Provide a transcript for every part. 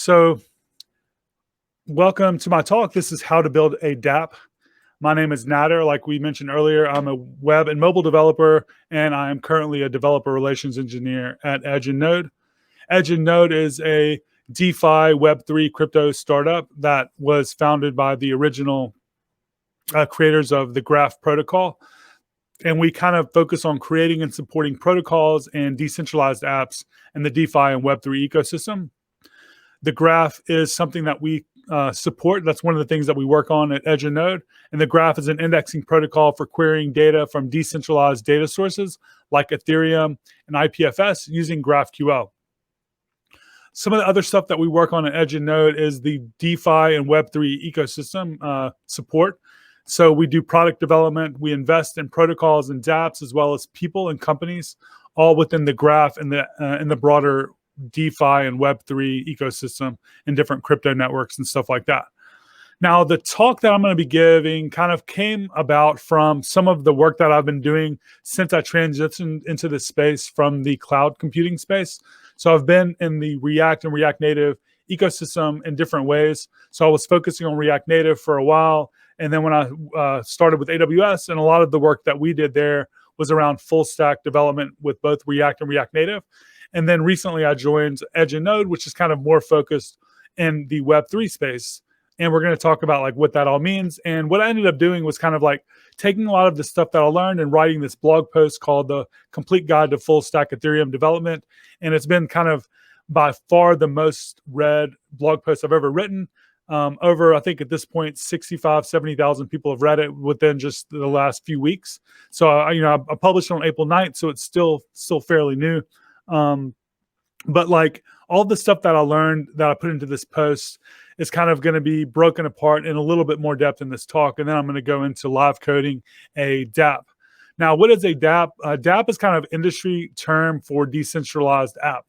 So welcome to my talk. This is how to build a dApp. My name is Nader. Like we mentioned earlier, I'm a web and mobile developer, and I am currently a developer relations engineer at Edge and Node. Edge and Node is a DeFi Web3 crypto startup that was founded by the original creators of the Graph protocol. And we kind of focus on creating and supporting protocols and decentralized apps in the DeFi and Web3 ecosystem. The Graph is something that we support. That's one of the things that we work on at Edge and Node. And the Graph is an indexing protocol for querying data from decentralized data sources like Ethereum and IPFS using GraphQL. Some of the other stuff that we work on at Edge and Node is the DeFi and Web3 ecosystem support. So we do product development. We invest in protocols and dApps, as well as people and companies, all within the Graph and the broader DeFi and Web3 ecosystem and different crypto networks and stuff like that. Now, the talk that I'm going to be giving kind of came about from some of the work that I've been doing since I transitioned into this space from the cloud computing space. So I've been in the React and React Native ecosystem in different ways. So I was focusing on React Native for a while. And then when I started with AWS, and a lot of the work that we did there was around full stack development with both React and React Native. And then recently I joined Edge and Node, which is kind of more focused in the Web3 space. And we're going to talk about like what that all means. And what I ended up doing was kind of like taking a lot of the stuff that I learned and writing this blog post called The Complete Guide to Full Stack Ethereum Development. And it's been kind of by far the most read blog post I've ever written. Over, I think at this point, 70,000 people have read it within just the last few weeks. So, I published on April 9th, so it's still fairly new. But like all the stuff that I learned that I put into this post is kind of going to be broken apart in a little bit more depth in this talk. And then I'm going to go into live coding a dApp. Now, what is a dApp? A dApp is kind of industry term for decentralized app.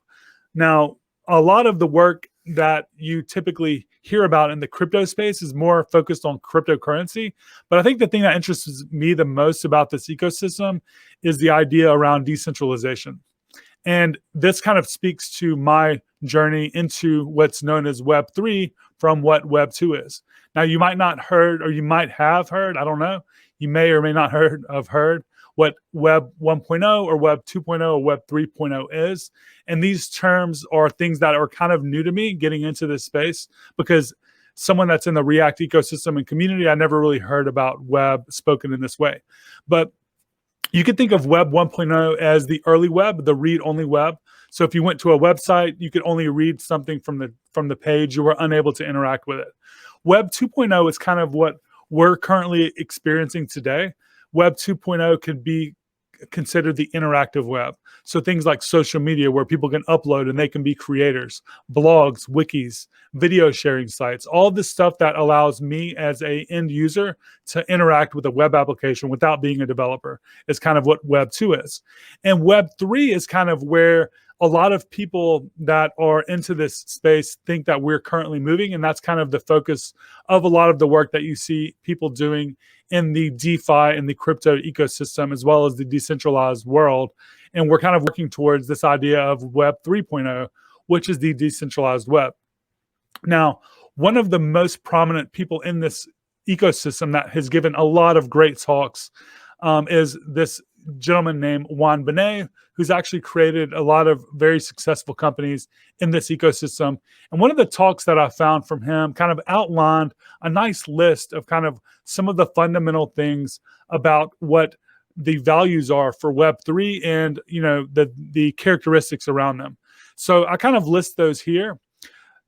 Now, a lot of the work that you typically hear about in the crypto space is more focused on cryptocurrency. But I think the thing that interests me the most about this ecosystem is the idea around decentralization. And this kind of speaks to my journey into what's known as Web3 from what Web2 is. Now, you might not heard, or you might have heard, I don't know, you may or may not have heard what Web 1.0 or Web 2.0 or Web 3.0 is. And these terms are things that are kind of new to me getting into this space, because someone that's in the React ecosystem and community, I never really heard about web spoken in this way. But you could think of Web 1.0 as the early web, the read-only web. So if you went to a website, you could only read something from the page. You were unable to interact with it. Web 2.0 is kind of what we're currently experiencing today. Web 2.0 could be considered the interactive web. So things like social media where people can upload and they can be creators, blogs, wikis, video sharing sites, all this stuff that allows me as an end user to interact with a web application without being a developer is kind of what Web 2 is. And Web 3 is kind of where a lot of people that are into this space think that we're currently moving. And that's kind of the focus of a lot of the work that you see people doing in the DeFi and the crypto ecosystem, as well as the decentralized world. And we're kind of working towards this idea of Web 3.0, which is the decentralized web. Now, one of the most prominent people in this ecosystem that has given a lot of great talks is this gentleman named Juan Benet, who's actually created a lot of very successful companies in this ecosystem. And one of the talks that I found from him kind of outlined a nice list of kind of some of the fundamental things about what the values are for Web3 and, the characteristics around them. So I kind of list those here.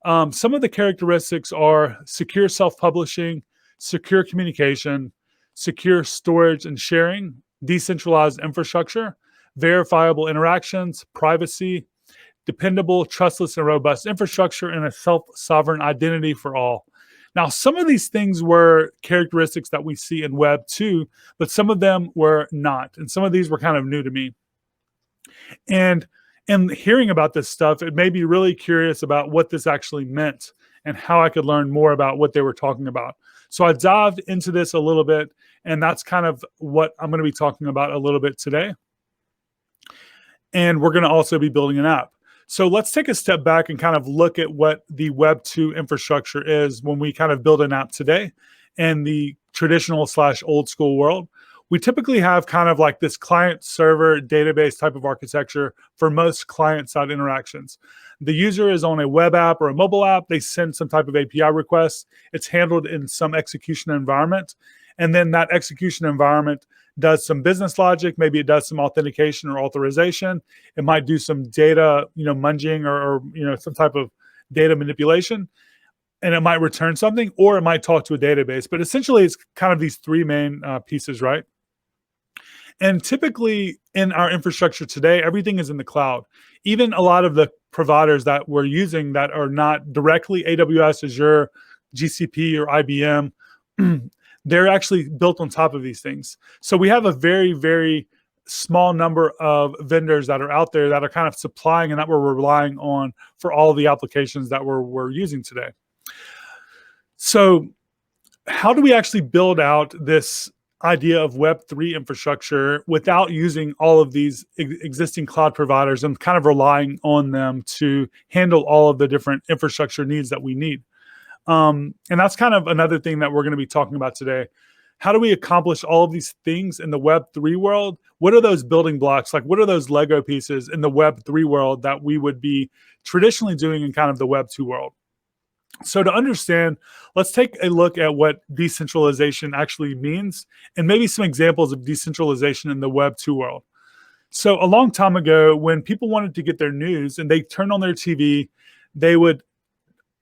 Some of the characteristics are secure self-publishing, secure communication, secure storage and sharing, decentralized infrastructure, verifiable interactions, privacy, dependable, trustless, and robust infrastructure, and a self-sovereign identity for all. Now, some of these things were characteristics that we see in Web 2, but some of them were not. And some of these were kind of new to me. And in hearing about this stuff, it made me really curious about what this actually meant and how I could learn more about what they were talking about. So I dived into this a little bit, and that's kind of what I'm going to be talking about a little bit today. And we're going to also be building an app. So let's take a step back and kind of look at what the Web 2 infrastructure is when we kind of build an app today in the traditional slash old school world. We typically have kind of like this client server database type of architecture for most client side interactions. The user is on a web app or a mobile app. They send some type of API request. It's handled in some execution environment. And then that execution environment does some business logic. Maybe it does some authentication or authorization. It might do some data, munging or some type of data manipulation, and it might return something, or it might talk to a database. But essentially, it's kind of these three main pieces, right? And typically in our infrastructure today, everything is in the cloud. Even a lot of the providers that we're using that are not directly AWS, Azure, GCP, or IBM, they're actually built on top of these things. So we have a very, very small number of vendors that are out there that are kind of supplying and that we're relying on for all of the applications that we're using today. So how do we actually build out this idea of Web3 infrastructure without using all of these existing cloud providers and kind of relying on them to handle all of the different infrastructure needs that we need? And that's kind of another thing that we're going to be talking about today. How do we accomplish all of these things in the Web3 world? What are those building blocks? Like, what are those Lego pieces in the Web3 world that we would be traditionally doing in kind of the Web2 world? So to understand, let's take a look at what decentralization actually means and maybe some examples of decentralization in the Web 2 world. So a long time ago, when people wanted to get their news and they turned on their TV, they would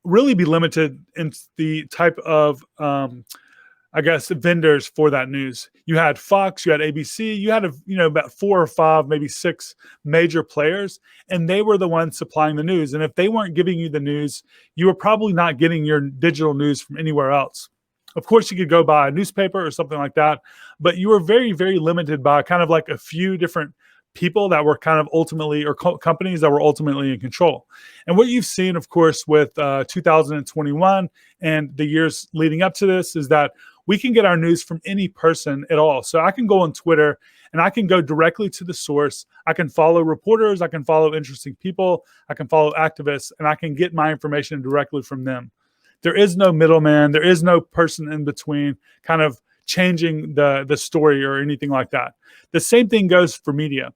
really be limited in the type of vendors for that news. You had Fox, you had ABC, you had about 4 or 5, maybe 6 major players, and they were the ones supplying the news. And if they weren't giving you the news, you were probably not getting your digital news from anywhere else. Of course, you could go buy a newspaper or something like that, but you were very, very limited by kind of like a few different people that were kind of ultimately, or companies that were ultimately in control. And what you've seen, of course, with 2021 and the years leading up to this is that we can get our news from any person at all. So I can go on Twitter and I can go directly to the source. I can follow reporters. I can follow interesting people. I can follow activists, and I can get my information directly from them. There is no middleman. There is no person in between kind of changing the story or anything like that. The same thing goes for media.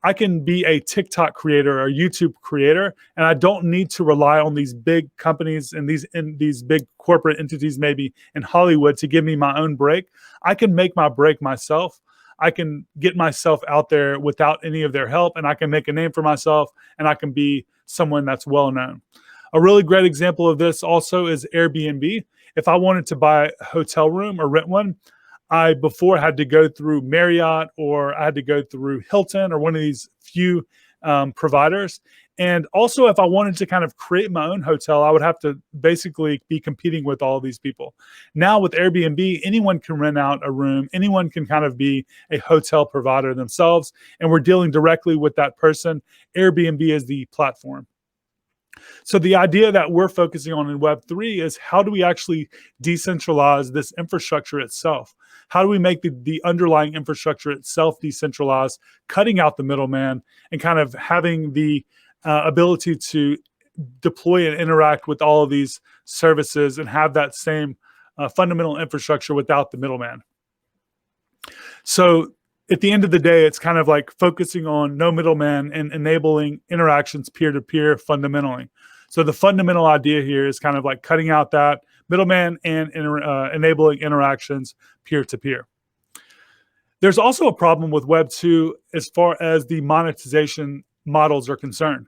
I can be a TikTok creator or YouTube creator, and I don't need to rely on these big companies and these big corporate entities, maybe in Hollywood, to give me my own break. I can make my break myself. I can get myself out there without any of their help, and I can make a name for myself, and I can be someone that's well known. A really great example of this also is Airbnb. If I wanted to buy a hotel room or rent one, I before had to go through Marriott, or I had to go through Hilton or one of these few providers. And also, if I wanted to kind of create my own hotel, I would have to basically be competing with all of these people. Now with Airbnb, anyone can rent out a room. Anyone can kind of be a hotel provider themselves. And we're dealing directly with that person. Airbnb is the platform. So the idea that we're focusing on in Web3 is, how do we actually decentralize this infrastructure itself? How do we make the underlying infrastructure itself decentralized, cutting out the middleman, and kind of having the ability to deploy and interact with all of these services and have that same fundamental infrastructure without the middleman? So at the end of the day, it's kind of like focusing on no middleman and enabling interactions peer-to-peer fundamentally. So the fundamental idea here is kind of like cutting out that middleman and enabling interactions peer-to-peer. There's also a problem with Web 2 as far as the monetization models are concerned.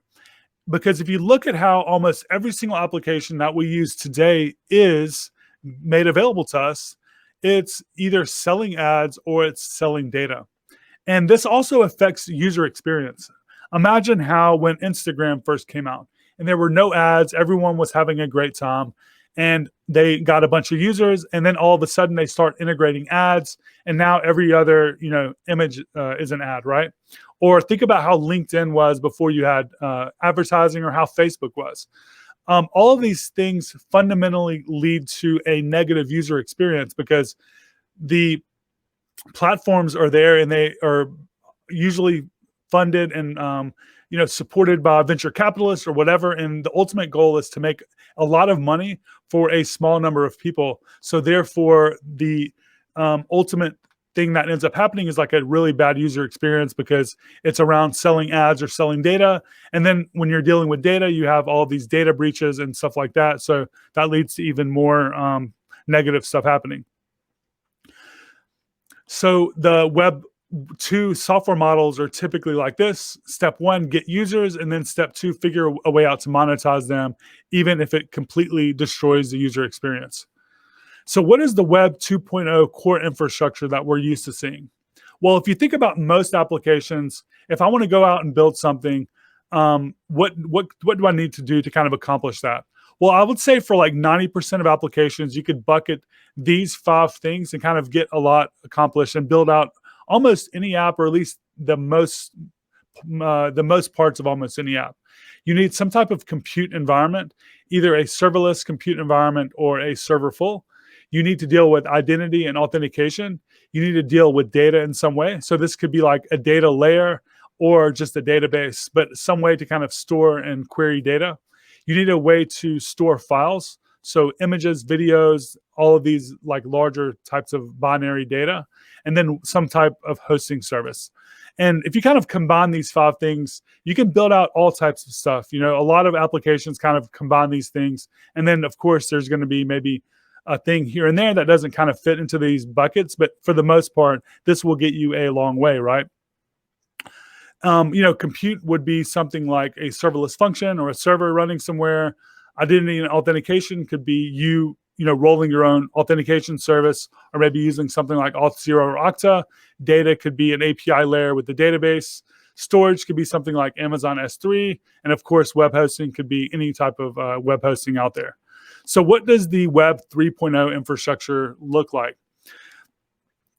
Because if you look at how almost every single application that we use today is made available to us, it's either selling ads or it's selling data. And this also affects user experience. Imagine how when Instagram first came out and there were no ads, everyone was having a great time, and they got a bunch of users, and then all of a sudden they start integrating ads, and now every other image is an ad, right? Or think about how LinkedIn was before you had advertising, or how Facebook was. All of these things fundamentally lead to a negative user experience, because the platforms are there and they are usually funded and supported by venture capitalists or whatever. And the ultimate goal is to make a lot of money for a small number of people. So therefore, the ultimate thing that ends up happening is like a really bad user experience because it's around selling ads or selling data. And then when you're dealing with data, you have all these data breaches and stuff like that. So that leads to even more negative stuff happening. So the Web 2 software models are typically like this. Step 1, get users, and then step 2, figure a way out to monetize them, even if it completely destroys the user experience. So what is the Web 2.0 core infrastructure that we're used to seeing? Well, if you think about most applications, if I want to go out and build something, what do I need to do to kind of accomplish that? Well, I would say for like 90% of applications, you could bucket these 5 things and kind of get a lot accomplished and build out almost any app, or at least the most parts of almost any app. You need some type of compute environment, either a serverless compute environment or a serverful. You need to deal with identity and authentication. You need to deal with data in some way. So this could be like a data layer or just a database, but some way to kind of store and query data. You need a way to store files. So images, videos, all of these like larger types of binary data, and then some type of hosting service. And if you kind of combine these 5 things, you can build out all types of stuff. A lot of applications kind of combine these things. And then of course, there's going to be maybe a thing here and there that doesn't kind of fit into these buckets. But for the most part, this will get you a long way, right? Compute would be something like a serverless function or a server running somewhere. Identity and authentication could be you rolling your own authentication service, or maybe using something like Auth0 or Okta. Data could be an API layer with the database. Storage could be something like Amazon S3. And of course, web hosting could be any type of web hosting out there. So what does the Web 3.0 infrastructure look like?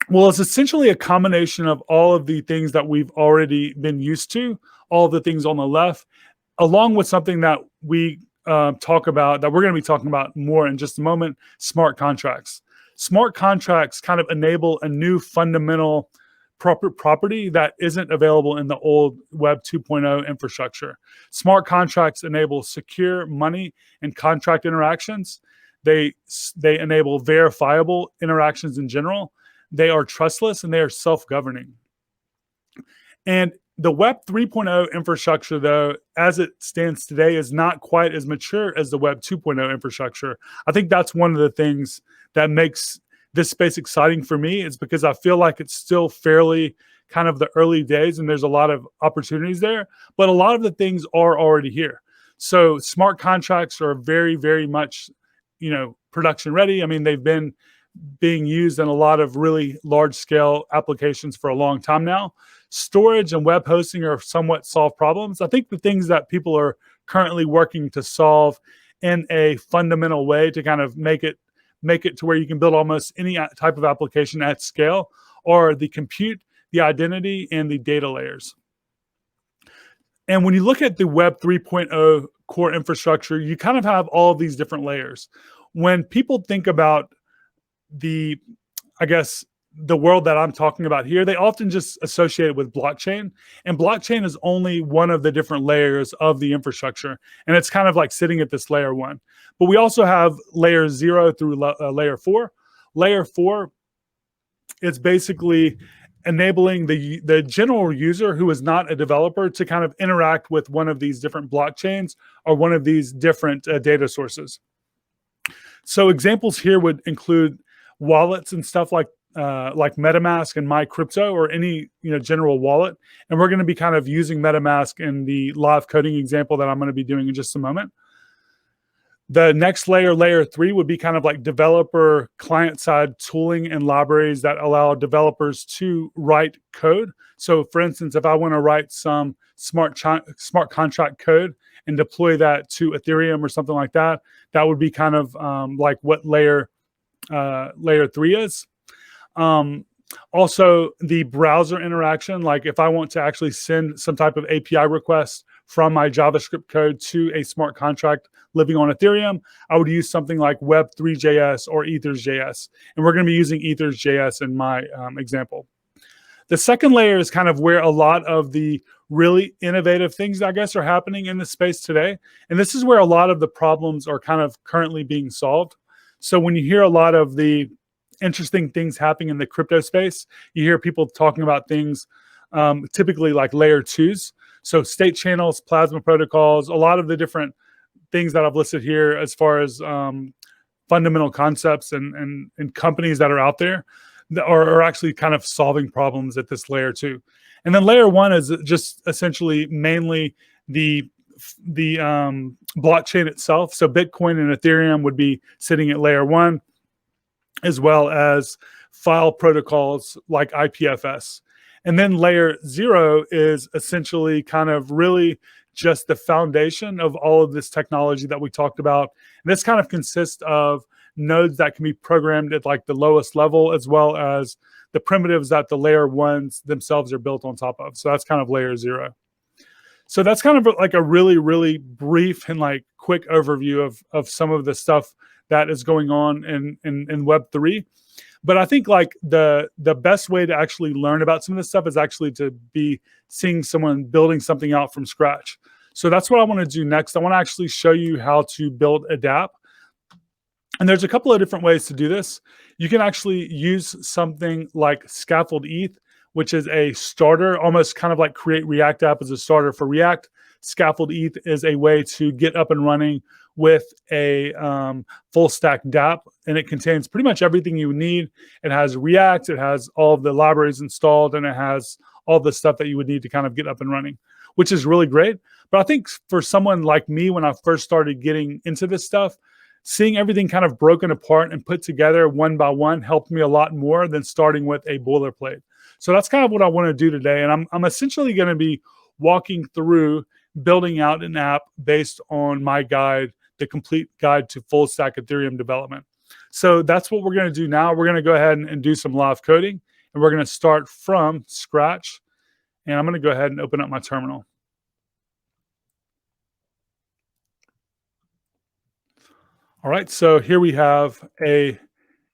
Well, it's essentially a combination of all of the things that we've already been used to, all of the things on the left, along with something that we talk about, that we're going to be talking about more in just a moment, smart contracts. Smart contracts kind of enable a new fundamental property that isn't available in the old Web 2.0 infrastructure. Smart contracts enable secure money and contract interactions. They enable verifiable interactions in general. They are trustless and they are self-governing. And the Web 3.0 infrastructure, though, as it stands today, is not quite as mature as the Web 2.0 infrastructure. I think that's one of the things that makes this space exciting for me, is because I feel like it's still fairly kind of the early days and there's a lot of opportunities there, but a lot of the things are already here. So smart contracts are very, very much, production ready. I mean, they've been being used in a lot of really large scale applications for a long time now. Storage and web hosting are somewhat solved problems. I think the things that people are currently working to solve in a fundamental way to kind of make it to where you can build almost any type of application at scale are the compute, the identity, and the data layers. And when you look at the Web 3.0 core infrastructure, you kind of have all of these different layers. When people think about the world that I'm talking about here, they often just associate it with blockchain. And blockchain is only one of the different layers of the infrastructure. And it's kind of like sitting at this layer 1. But we also have layers 0 through layer 4. Layer 4 is basically enabling the general user who is not a developer to kind of interact with one of these different blockchains or one of these different data sources. So examples here would include wallets and stuff like MetaMask and MyCrypto, or any general wallet. And we're going to be kind of using MetaMask in the live coding example that I'm going to be doing in just a moment. The next layer, layer 3, would be kind of like developer client-side tooling and libraries that allow developers to write code. So for instance, if I want to write some smart contract code and deploy that to Ethereum or something like that, that would be kind of like what layer 3 is. Also, the browser interaction, like if I want to actually send some type of API request from my JavaScript code to a smart contract living on Ethereum, I would use something like Web3.js or Ethers.js. And we're going to be using Ethers.js in my example. The second layer is kind of where a lot of the really innovative things, I guess, are happening in the space today. And this is where a lot of the problems are kind of currently being solved. So when you hear a lot of the interesting things happening in the crypto space, you hear people talking about things typically like layer twos. So state channels, plasma protocols, a lot of the different things that I've listed here as far as fundamental concepts and companies that are out there that are actually kind of solving problems at this layer two. And then layer one is just essentially mainly the blockchain itself. So Bitcoin and Ethereum would be sitting at layer one, as well as file protocols like IPFS. And then layer zero is essentially kind of really just the foundation of all of this technology that we talked about. And this kind of consists of nodes that can be programmed at like the lowest level, as well as the primitives that the layer ones themselves are built on top of. So that's kind of layer zero. So that's kind of like a really, really brief and like quick overview of some of the stuff that is going on in Web3. But I think like the best way to actually learn about some of this stuff is actually to be seeing someone building something out from scratch. So that's what I want to do next. I want to actually show you how to build a dApp. And there's a couple of different ways to do this. You can actually use something like Scaffold ETH, which is a starter, almost kind of like Create React app as a starter for React. Scaffold ETH is a way to get up and running with a full stack dApp, and it contains pretty much everything you need. It has React, it has all of the libraries installed, and it has all the stuff that you would need to kind of get up and running, which is really great. But I think for someone like me, when I first started getting into this stuff, seeing everything kind of broken apart and put together one by one helped me a lot more than starting with a boilerplate. So that's kind of what I want to do today. And I'm essentially going to be walking through building out an app based on my guide, the complete guide to full stack Ethereum development. So that's what we're going to do now. We're going to go ahead and do some live coding, and we're going to start from scratch. And I'm going to go ahead and open up my terminal. All right, so here we have a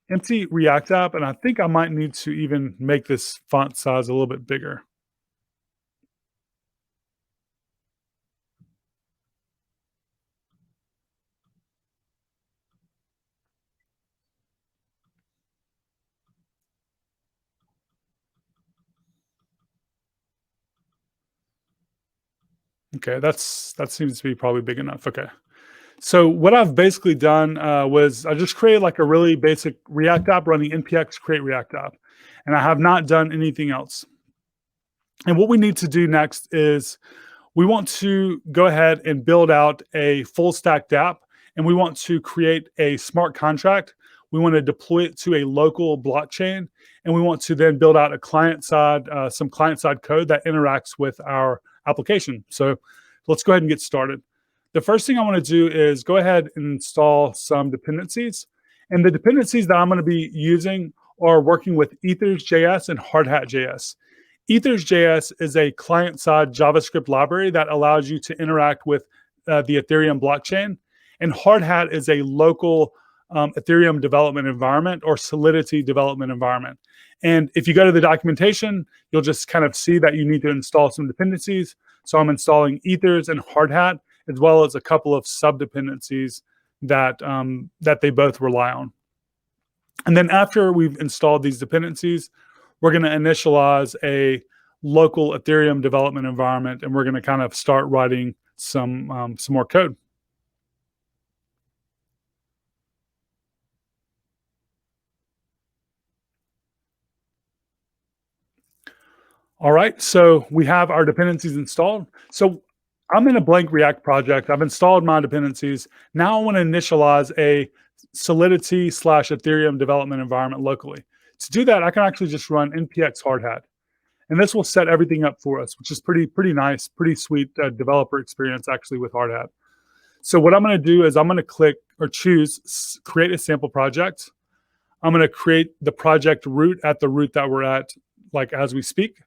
empty React app, and I think I might need to even make this font size a little bit bigger. Okay, that seems to be probably big enough. Okay. So what I've basically done was I just created like a really basic React app running npx create React app, and I have not done anything else. And what we need to do next is we want to go ahead and build out a full stack dApp, and we want to create a smart contract. We want to deploy it to a local blockchain, and we want to then build out a client side, some client side code that interacts with our application. So let's go ahead and get started. The first thing I want to do is go ahead and install some dependencies. And the dependencies that I'm going to be using are working with Ethers.js and Hardhat.js. Ethers.js is a client-side JavaScript library that allows you to interact with the Ethereum blockchain. And Hardhat is a local Ethereum development environment or Solidity development environment. And if you go to the documentation, you'll just kind of see that you need to install some dependencies. So I'm installing Ethers and Hardhat, as well as a couple of sub-dependencies that they both rely on. And then after we've installed these dependencies, we're going to initialize a local Ethereum development environment, and we're going to kind of start writing some more code. All right, so we have our dependencies installed. So I'm in a blank React project. I've installed my dependencies. Now I want to initialize a Solidity / Ethereum development environment locally. To do that, I can actually just run npx hardhat. And this will set everything up for us, which is pretty nice, pretty sweet developer experience actually with Hardhat. So what I'm going to do is I'm going to click or choose create a sample project. I'm going to create the project root at the root that we're at, like as we speak.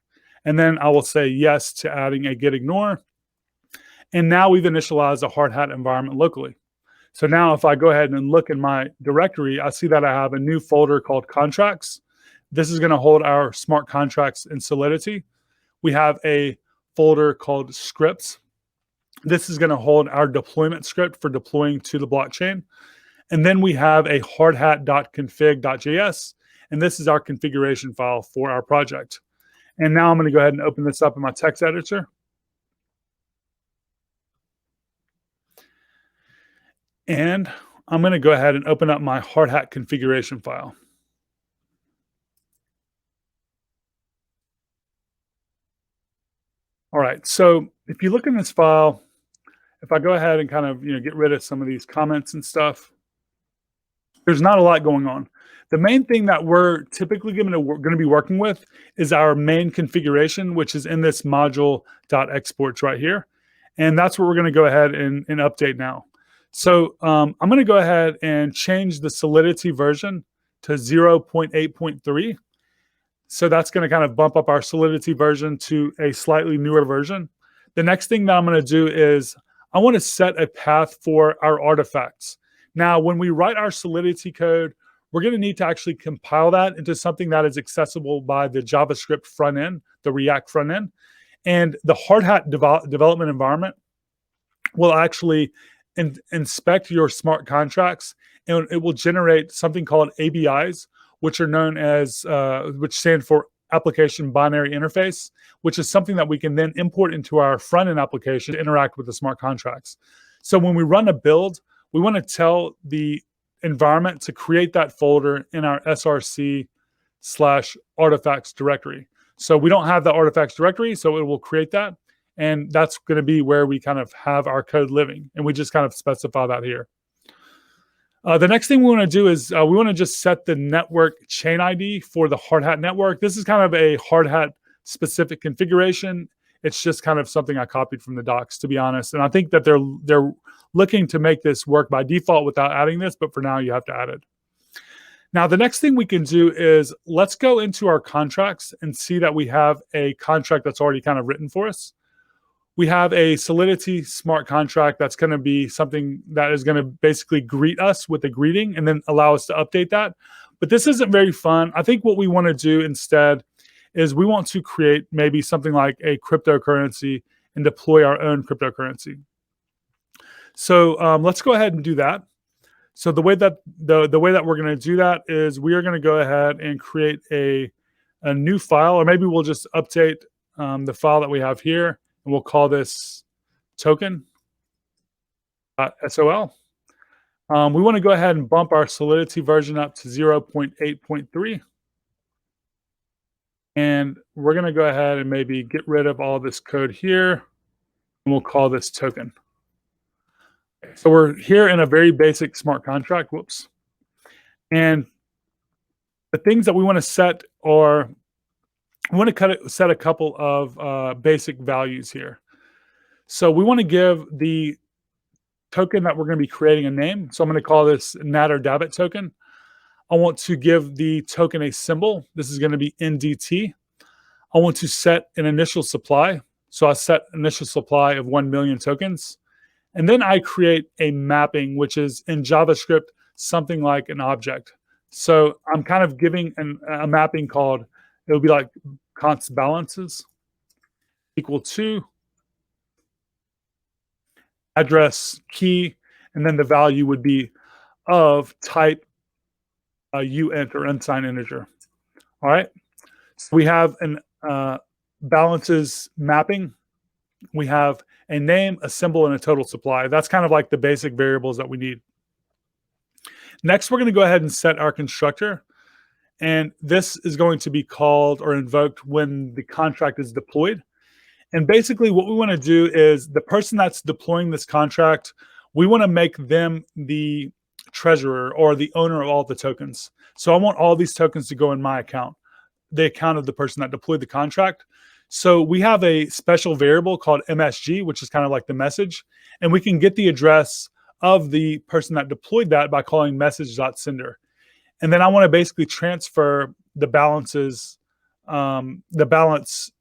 And then I will say yes to adding a git ignore. And now we've initialized a Hardhat environment locally. So now if I go ahead and look in my directory, I see that I have a new folder called contracts. This is going to hold our smart contracts in Solidity. We have a folder called scripts. This is going to hold our deployment script for deploying to the blockchain. And then we have a hardhat.config.js, and this is our configuration file for our project. And now I'm going to go ahead and open this up in my text editor. And I'm going to go ahead and open up my hardhat configuration file. All right, so if you look in this file, if I go ahead and kind of get rid of some of these comments and stuff, there's not a lot going on. The main thing that we're typically going to be working with is our main configuration, which is in this module.exports right here. And that's what we're going to go ahead and update now. So I'm going to go ahead and change the Solidity version to 0.8.3. So that's going to kind of bump up our Solidity version to a slightly newer version. The next thing that I'm going to do is I want to set a path for our artifacts. Now, when we write our Solidity code, we're going to need to actually compile that into something that is accessible by the JavaScript front end, the React front end. And the hardhat development environment will actually inspect your smart contracts, and it will generate something called ABIs, which are known as, which stand for Application Binary Interface, which is something that we can then import into our front-end application to interact with the smart contracts. So when we run a build, we want to tell the environment to create that folder in our src/artifacts directory. So we don't have the artifacts directory, so it will create that. And that's going to be where we kind of have our code living. And we just kind of specify that here. The next thing we want to do is we want to just set the network chain ID for the hardhat network. This is kind of a hardhat specific configuration. It's just kind of something I copied from the docs, to be honest. And I think that they're looking to make this work by default without adding this, but for now you have to add it. Now, the next thing we can do is let's go into our contracts and see that we have a contract that's already kind of written for us. We have a Solidity smart contract that's going to be something that is going to basically greet us with a greeting and then allow us to update that. But this isn't very fun. I think what we want to do instead is we want to create maybe something like a cryptocurrency and deploy our own cryptocurrency. So let's go ahead and do that. So the way that we're going to do that is we are going to go ahead and create a new file, or maybe we'll just update the file that we have here. And we'll call this token.sol. We want to go ahead and bump our Solidity version up to 0.8.3. And we're going to go ahead and maybe get rid of all this code here. And we'll call this token. So we're here in a very basic smart contract. Whoops. And the things that we want to set are, we want to set a couple of basic values here. So we want to give the token that we're going to be creating a name. So I'm going to call this Natter Dabbit token. I want to give the token a symbol. This is going to be NDT. I want to set an initial supply. So I set initial supply of 1 million tokens. And then I create a mapping, which is in JavaScript, something like an object. So I'm kind of giving a mapping called, it would be like const balances equal to address key, and then the value would be of type uint or unsigned integer. All right. So we have an balances mapping. We have a name, a symbol, and a total supply. That's kind of like the basic variables that we need. Next, we're going to go ahead and set our constructor. And this is going to be called or invoked when the contract is deployed. And basically what we want to do is the person that's deploying this contract, we want to make them the treasurer or the owner of all the tokens. So I want all these tokens to go in my account, the account of the person that deployed the contract. So we have a special variable called MSG, which is kind of like the message. And we can get the address of the person that deployed that by calling message.sender. And then I want to basically transfer the balances, the balance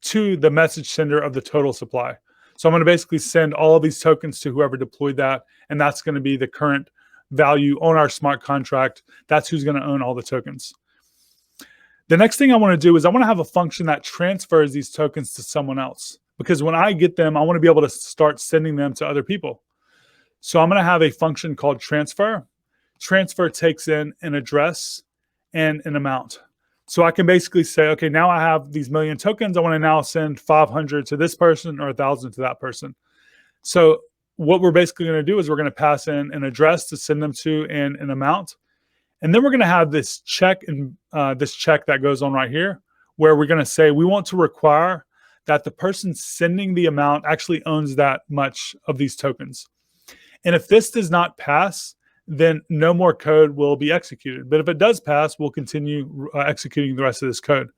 to the message sender of the total supply. So I'm going to basically send all of these tokens to whoever deployed that. And that's going to be the current value on our smart contract. That's who's going to own all the tokens. The next thing I want to do is I want to have a function that transfers these tokens to someone else, because when I get them, I want to be able to start sending them to other people. So I'm going to have a function called transfer. Transfer takes in an address and an amount. So I can basically say, okay, now I have these million tokens. I want to now send 500 to this person or 1,000 to that person. So what we're basically going to do is we're going to pass in an address to send them to and an amount. And then we're going to have this check and this check that goes on right here, where we're going to say we want to require that the person sending the amount actually owns that much of these tokens. And if this does not pass, then no more code will be executed. But if it does pass, we'll continue executing the rest of this code.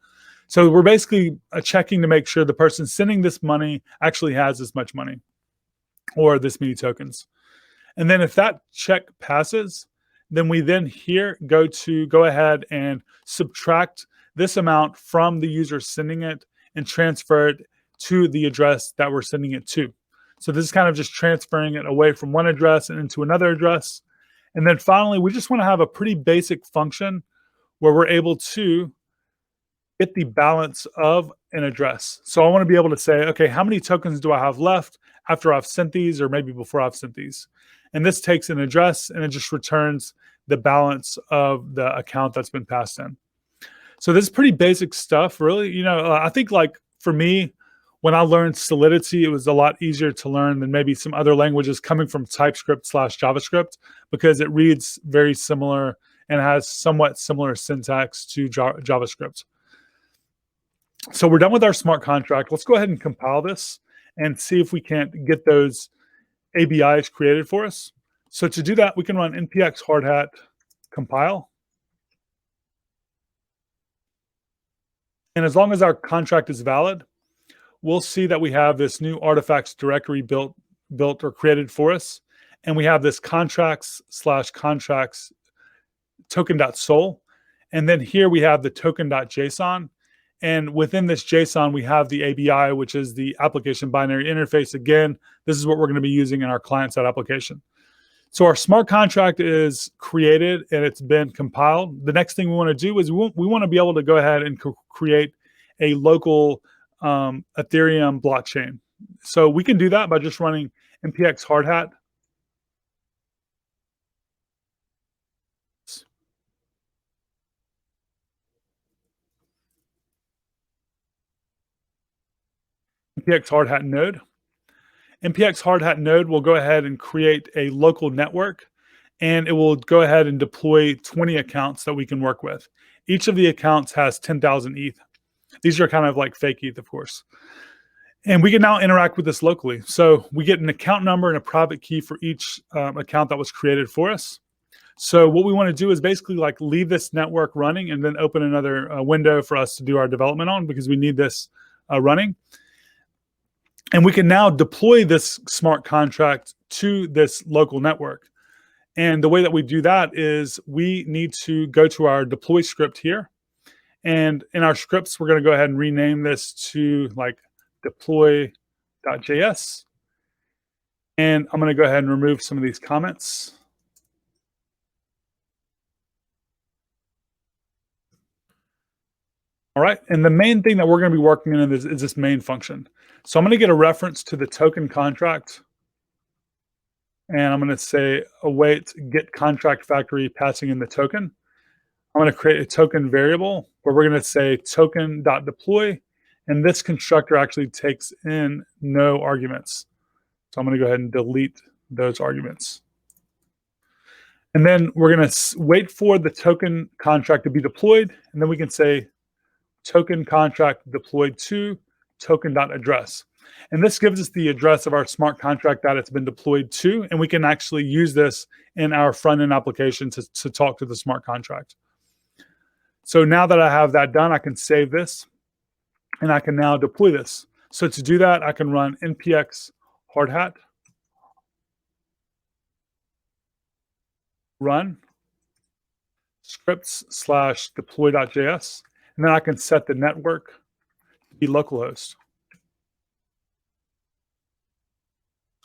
So we're basically checking to make sure the person sending this money actually has this much money or this many tokens. And then if that check passes, then we then here go ahead and subtract this amount from the user sending it and transfer it to the address that we're sending it to. So this is kind of just transferring it away from one address and into another address. And then finally, we just want to have a pretty basic function where we're able to get the balance of an address. So I want to be able to say, okay, how many tokens do I have left after I've sent these or maybe before I've sent these? And this takes an address and it just returns the balance of the account that's been passed in. So this is pretty basic stuff, really. You know, I think like for me, when I learned Solidity, it was a lot easier to learn than maybe some other languages coming from TypeScript/JavaScript, because it reads very similar and has somewhat similar syntax to JavaScript. So we're done with our smart contract. Let's go ahead and compile this and see if we can't get those ABIs created for us. So to do that, we can run npx hardhat compile. And as long as our contract is valid, we'll see that we have this new artifacts directory built or created for us. And we have this contracts/contracts token.sol. And then here we have the token.json. And within this JSON, we have the ABI, which is the application binary interface. Again, this is what we're going to be using in our client-side application. So our smart contract is created and it's been compiled. The next thing we want to do is we want to be able to go ahead and create a local Ethereum blockchain. So we can do that by just running npx hardhat. npx hardhat node. npx hardhat node will go ahead and create a local network, and it will go ahead and deploy 20 accounts that we can work with. Each of the accounts has 10,000 ETH. These are kind of like fake ETH, of course. And we can now interact with this locally. So we get an account number and a private key for each account that was created for us. So what we want to do is basically like leave this network running and then open another window for us to do our development on, because we need this running. And we can now deploy this smart contract to this local network. And the way that we do that is we need to go to our deploy script here. And in our scripts, we're going to go ahead and rename this to like deploy.js. And I'm going to go ahead and remove some of these comments. All right, and the main thing that we're going to be working in is this main function. So I'm going to get a reference to the token contract. And I'm going to say await get contract factory passing in the token. I'm going to create a token variable where we're going to say token.deploy. And this constructor actually takes in no arguments. So I'm going to go ahead and delete those arguments. And then we're going to wait for the token contract to be deployed. And then we can say token contract deployed to token.address. And this gives us the address of our smart contract that it's been deployed to. And we can actually use this in our front-end application to talk to the smart contract. So now that I have that done, I can save this and I can now deploy this. So to do that, I can run npx hardhat run scripts/deploy.js. And then I can set the network to be localhost.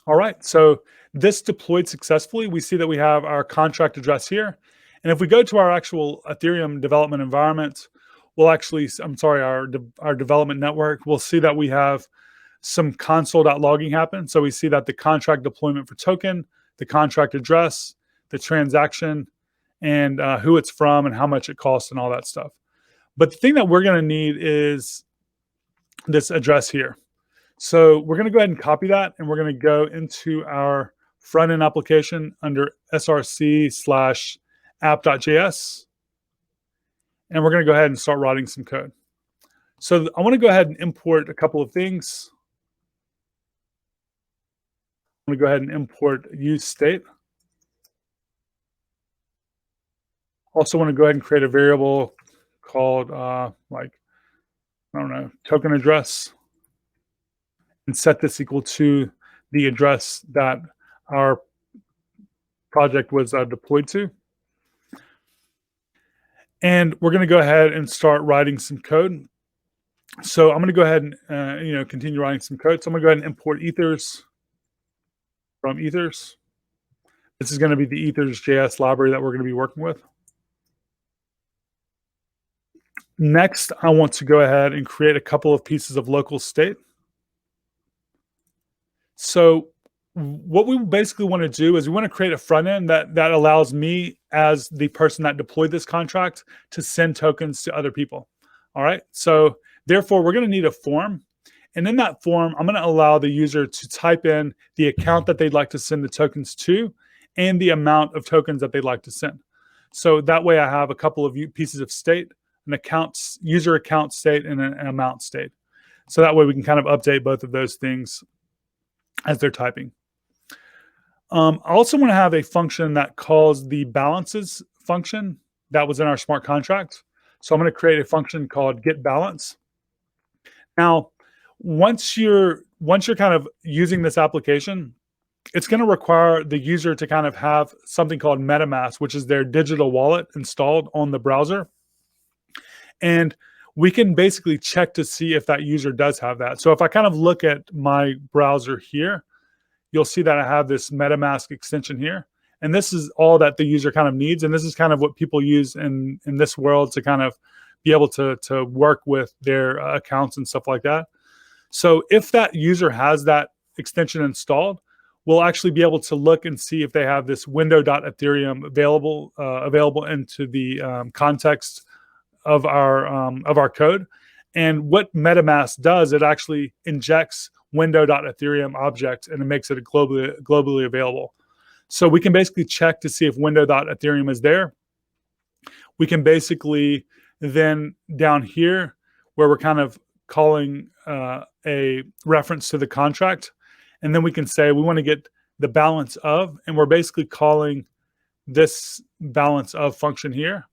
All right, so this deployed successfully. We see that we have our contract address here. And if we go to our actual Ethereum development environment, we'll actually, I'm sorry, our development network, we'll see that we have some console.logging happen. So we see that the contract deployment for token, the contract address, the transaction, and who it's from and how much it costs and all that stuff. But the thing that we're going to need is this address here. So we're going to go ahead and copy that, and we're going to go into our front end application under src/app.js, and we're going to go ahead and start writing some code. So I want to go ahead and import a couple of things. I'm going to go ahead and import use state. Also want to go ahead and create a variable called token address, and set this equal to the address that our project was deployed to. And we're going to go ahead and start writing some code. So I'm going to go ahead and continue writing some code. So I'm going to go ahead and import ethers from ethers. This is going to be the ethers.js library that we're going to be working with. Next, I want to go ahead and create a couple of pieces of local state. So what we basically want to do is we want to create a front end that allows me as the person that deployed this contract to send tokens to other people. All right. So therefore, we're going to need a form. And in that form, I'm going to allow the user to type in the account that they'd like to send the tokens to and the amount of tokens that they'd like to send. So that way I have a couple of pieces of state, an account, user account state, and an amount state. So that way we can kind of update both of those things as they're typing. I also want to have a function that calls the balances function that was in our smart contract. So I'm going to create a function called getBalance. Now, once you're kind of using this application, it's going to require the user to kind of have something called MetaMask, which is their digital wallet installed on the browser. And we can basically check to see if that user does have that. So if I kind of look at my browser here, you'll see that I have this MetaMask extension here. And this is all that the user kind of needs. And this is kind of what people use in this world to kind of be able to work with their accounts and stuff like that. So if that user has that extension installed, we'll actually be able to look and see if they have this window.ethereum available into the context of our code. And what MetaMask does, it actually injects window.ethereum object and it makes it globally available. So we can basically check to see if window.ethereum is there. We can basically then down here where we're kind of calling a reference to the contract, and then we can say we want to get the balance of, and we're basically calling this balance of function here,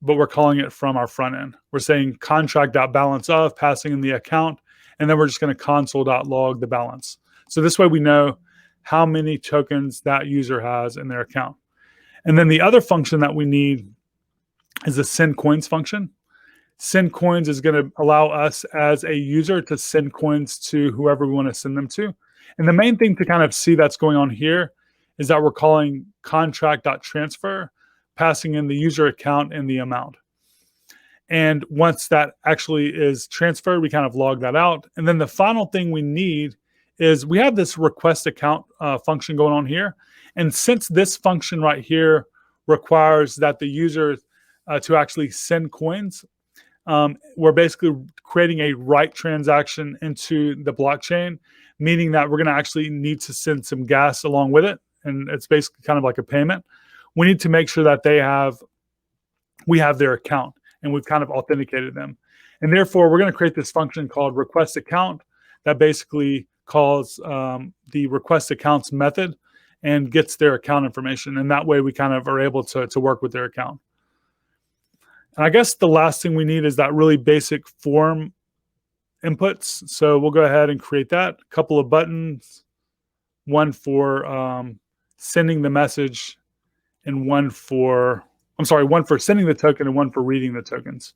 but we're calling it from our front end. We're saying contract.balance of, passing in the account, and then we're just going to console.log the balance. So this way we know how many tokens that user has in their account. And then the other function that we need is the send coins function. Send coins is going to allow us as a user to send coins to whoever we want to send them to. And the main thing to kind of see that's going on here is that we're calling contract.transfer, passing in the user account and the amount. And once that actually is transferred, we kind of log that out. And then the final thing we need is we have this request account function going on here. And since this function right here requires that the user to actually send coins, we're basically creating a write transaction into the blockchain, meaning that we're going to actually need to send some gas along with it. And it's basically kind of like a payment. We need to make sure that we have their account and we've kind of authenticated them. And therefore, we're going to create this function called request account that basically calls the request accounts method and gets their account information. And that way we kind of are able to work with their account. And I guess the last thing we need is that really basic form inputs. So we'll go ahead and create that. A couple of buttons, one for sending the message and one for sending the token and one for reading the tokens.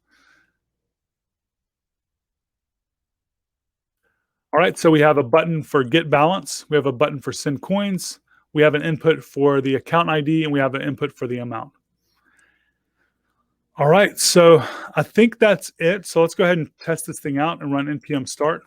All right, so we have a button for get balance. We have a button for send coins. We have an input for the account ID and we have an input for the amount. All right, so I think that's it. So let's go ahead and test this thing out and run npm start.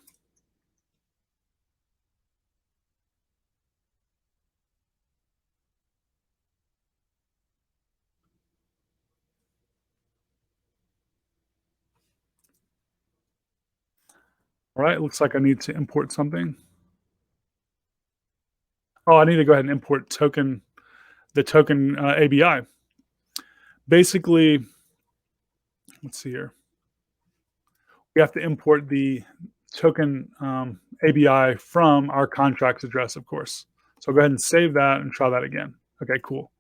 All right, looks like I need to import something. Oh, I need to go ahead and import the token ABI. Basically, let's see here. We have to import the token ABI from our contracts address, of course. So I'll go ahead and save that and try that again. Okay, cool.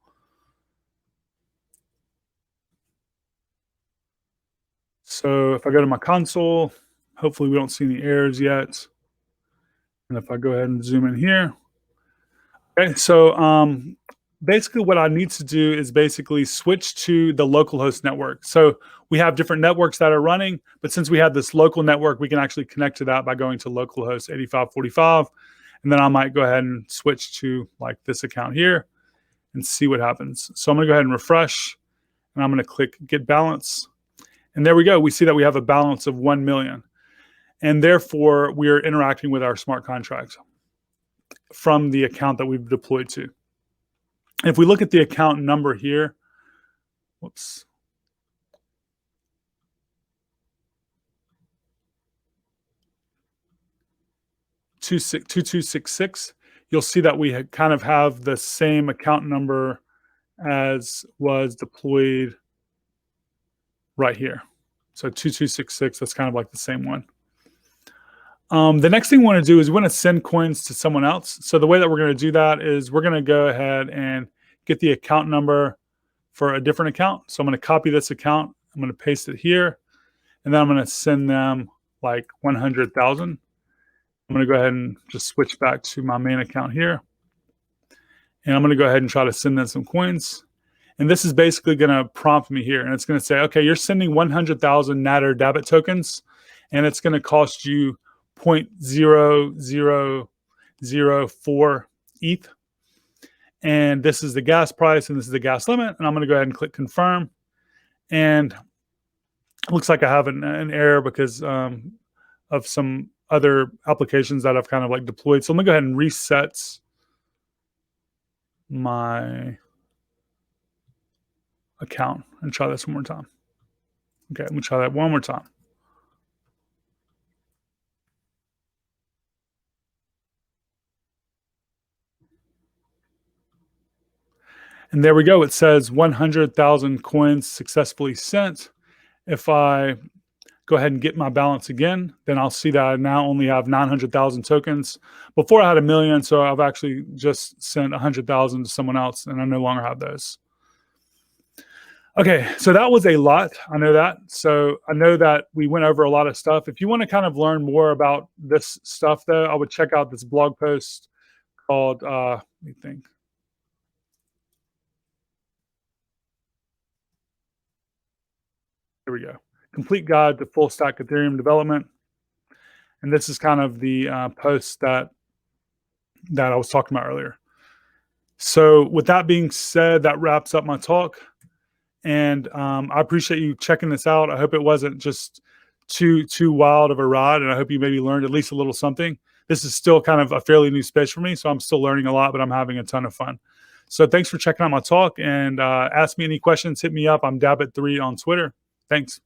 So if I go to my console, hopefully we don't see any errors yet. And if I go ahead and zoom in here, okay, so basically what I need to do is basically switch to the localhost network. So we have different networks that are running, but since we have this local network, we can actually connect to that by going to localhost 8545. And then I might go ahead and switch to like this account here and see what happens. So I'm gonna go ahead and refresh, and I'm gonna click get balance. And there we go. We see that we have a balance of 1 million. And therefore, we are interacting with our smart contracts from the account that we've deployed to. If we look at the account number here, whoops. Two 2266, you'll see that we kind of have the same account number as was deployed right here. So 2266, that's kind of like the same one. The next thing we want to do is we want to send coins to someone else. So the way that we're going to do that is we're going to go ahead and get the account number for a different account. So I'm going to copy this account. I'm going to paste it here. And then I'm going to send them like 100,000. I'm going to go ahead and just switch back to my main account here. And I'm going to go ahead and try to send them some coins. And this is basically going to prompt me here. And it's going to say, okay, you're sending 100,000 Natter dApp tokens, and it's going to cost you 0.0004 ETH. And this is the gas price, and this is the gas limit. And I'm going to go ahead and click confirm. And it looks like I have an error because of some other applications that I've kind of like deployed. So let me go ahead and reset my account and try this one more time. Okay, let me try that one more time. And there we go. It says 100,000 coins successfully sent. If I go ahead and get my balance again, then I'll see that I now only have 900,000 tokens. Before I had 1 million, so I've actually just sent 100,000 to someone else, and I no longer have those. Okay, so that was a lot. I know that. So I know that we went over a lot of stuff. If you want to kind of learn more about this stuff, though, I would check out this blog post called, let me think. Here we go. Complete Guide to Full Stack Ethereum Development. And this is kind of the post that I was talking about earlier. So with that being said, that wraps up my talk. And I appreciate you checking this out. I hope it wasn't just too wild of a ride, and I hope you maybe learned at least a little something. This is still kind of a fairly new space for me, so I'm still learning a lot, but I'm having a ton of fun. So thanks for checking out my talk, and ask me any questions, hit me up. I'm dApp3 on Twitter. Thanks.